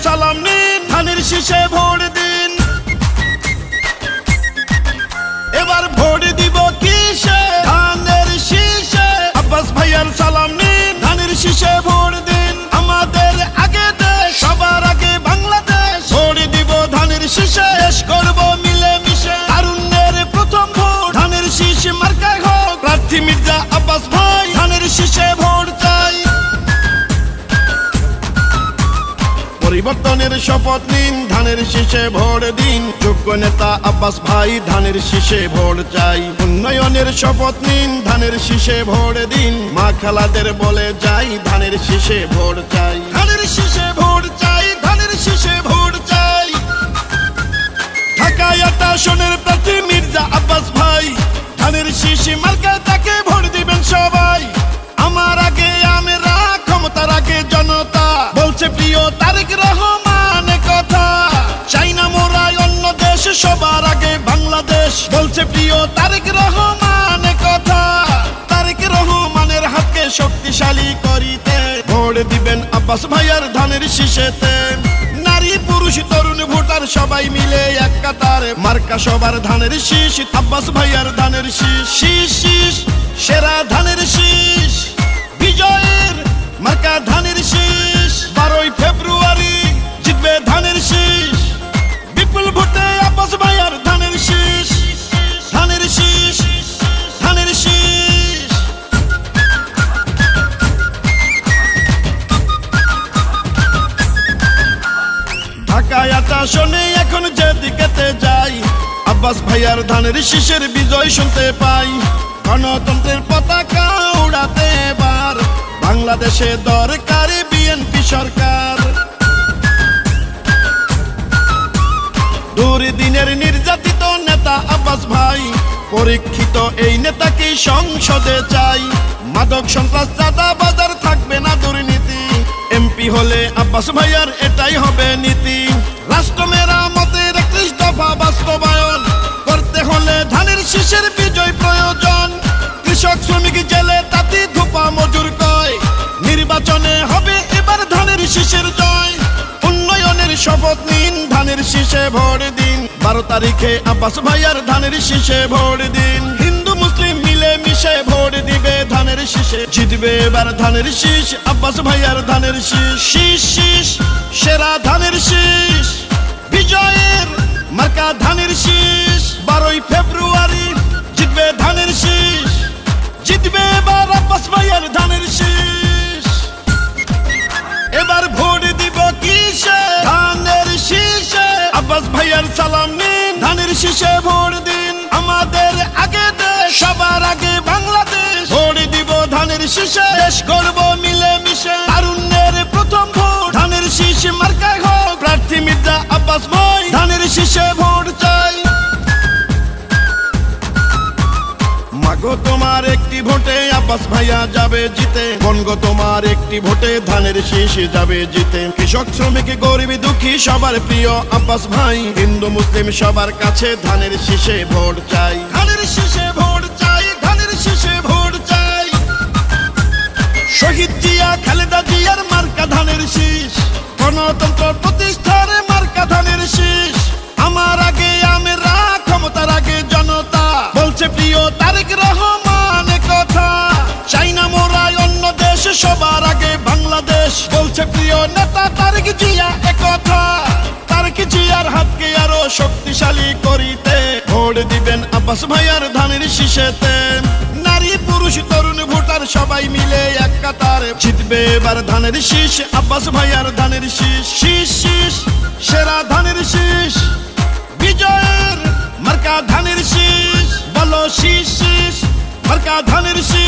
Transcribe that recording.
সালাম নিন, ধানের শীষে ভোট দিন। এবার ভোট দিব কিসে? ধানের শীষে। আব্বাস ভাইয়ার সালাম নিন, ধানের শীষে ভোট দিন। আমাদের আগে দেশ, সবার আগে বাংলাদেশ। ভোট দিব ধানের শীষে, শেষ করব মিলে মিশে। তারুণ্যের প্রথম ভোট ধানের শীষ মার্কায় হোক। প্রার্থী মির্জা আব্বাস ভাই, ধানের শীষে ভোট চাই। পরিবর্তনের শপথ নিন, ধানের শীষে ভোট দিন। যোগ্য নেতা আব্বাস ভাই, ধানের শীষে ভোট চাই। উন্নয়নের শপথ নিন, ধানের শীষে ভোট দিন। মা খালাদের বলে যাই, ধানের শীষে ভোট চাই। ধানের শীষে ভোট চাই, ধানের শীষে ভোট চাই। ঢাকায় 8 আসনের প্রার্থী মির্জা আব্বাস ভাই, ধানের শীষ মার্কায় তাকে ভোট দিবেন সবাই। আমার আগে আমরা, ক্ষমতার আগে জনতা, বলছে প্রিয় তারেক রহমান কথা। চাই না মোরা অন্য দেশ, সবার আগে বাংলাদেশ, বলছে প্রিয় তারেক রহমান কথা। তারেক রহমানের হাতকে শক্তিশালী করিতে ভোট দিবেন আব্বাস ভাইয়ার ধানের শীষেতে। নারী পুরুষ তরুণ ভোটার সবাই মিলে এক কাতার, মার্কা সবার ধানের শীষ, আব্বাস ভাইয়ার ধানের শীষ। শীষ শীষ সেরা ধানের শীষ, বিজয়ের মার্কা ধানের শীষ। 12ই ফেব্রুয়ারি জিতবে ধানের শীষ, বিপুল ভোটে আব্বাস ভাইয়ার ধানের শীষ। ধানের শীষ, ধানের শীষ। ঢাকায় 8 আসনে এখন যেদিকেতে যাই, আব্বাস ভাইয়ার ধানের শীষের বিজয় শুনতে পাই। গণতন্ত্রের পতাকা উড়াতে এবার বাংলাদেশে দরকার বিএনপি সরকার। দুর্দিনের নির্যাতিত নেতা আব্বাস ভাই, পরীক্ষিত এই নেতাকে সংসদে চাই। মাদক সন্ত্রাস চাঁদা বাজার থাকবে না দুর্নীতি, এমপি হলে আব্বাস ভাইয়ার এটাই হবে নীতি। রাষ্ট্র মেরামতের 31 দফা বাস্তবায়ন করতে হলে ধানের শীষের বিজয় প্রয়োজন। কৃষক শ্রমিক জেলে তাঁতি ধোপা মজুর কয়, নির্বাচনে হবে এবার ধানের শীষের জয়। উন্নয়নের শপথ নিন, ধানের শীষে ভোট দিন। 12 তারিখে আব্বাস ভাইয়ার ধানের শীষে ভোট দিন। হিন্দু মুসলিম মিলে মিশে ভোট দিবে ধানের শীষে, জিতবে এবার ধানের শীষ, আব্বাস ভাইয়ার ধানের শীষ। শীষ শীষ সেরা ধানের শীষ, বিজয়ের মার্কা ধানের শীষ। 12ই ফেব্রুয়ারি জিতবে ধানের শীষ, জিতবে এবার আব্বাস ভাইয়ার ধানের শীষ। এবার ভোট দিব কিসে? ধানের শীষে। আব্বাস ভাইয়ার সালাম নিন, ধানের শীষে ভোট দিন। আমাদের আগে দেশ, সবার আগে বাংলাদেশ। ভোট দিব ধানের শীষে, শেষ করব মিলে মিশে। তারুণ্যের প্রথম ভোট ধানের শীষ মার্কায় হোক। প্রার্থী মির্জা আব্বাস ভাই, ধানের শীষে ভোট চাই। মাগো তোমার একটি ভোটে আব্বাস ভাইয়া যাবে জিতে, বনগো তোমার একটি ভোটে ধানের শীষ যাবে জিতে। কৃষক শ্রমিক গরিব দুঃখী সবার প্রিয় আব্বাস ভাই, হিন্দু মুসলিম সবার কাছে ধানের শীষে ভোট চাই। ধানের শীষে ভোট চাই, ধানের শীষে ভোট চাই। শহীদ জিয়া খালেদা জিয়ার মার্কা ধানের শীষ, গণতন্ত্র প্রতিষ্ঠার মার্কা ধানের শীষ। আমার আগে আমরা, ক্ষমতার আগে জনতা, বলছে প্রিয় তারেক রহমান কথা। চাই না মোরা অন্য দেশ, সবার আগে বাংলাদেশ, বলছে প্রিয় নেতা তারেক জিয়া কথা। তারেক জিয়ার হাতকে আরো শক্তিশালী করিতে ভোট দিবেন আব্বাস ভাইয়ার ধানের শীষেতে। নারী পুরুষ তরুণ ভোটার সবাই মিলে এক কাতার, জিতবে এবার ধানের শীষ, আব্বাস ভাইয়ার ধানের শীষ। শীষ শীষ সেরা ধানের শীষ, বিজয়ের মার্কা ধানের শীষ। বলো শীষ শীষ মার্কা ধানের শীষ।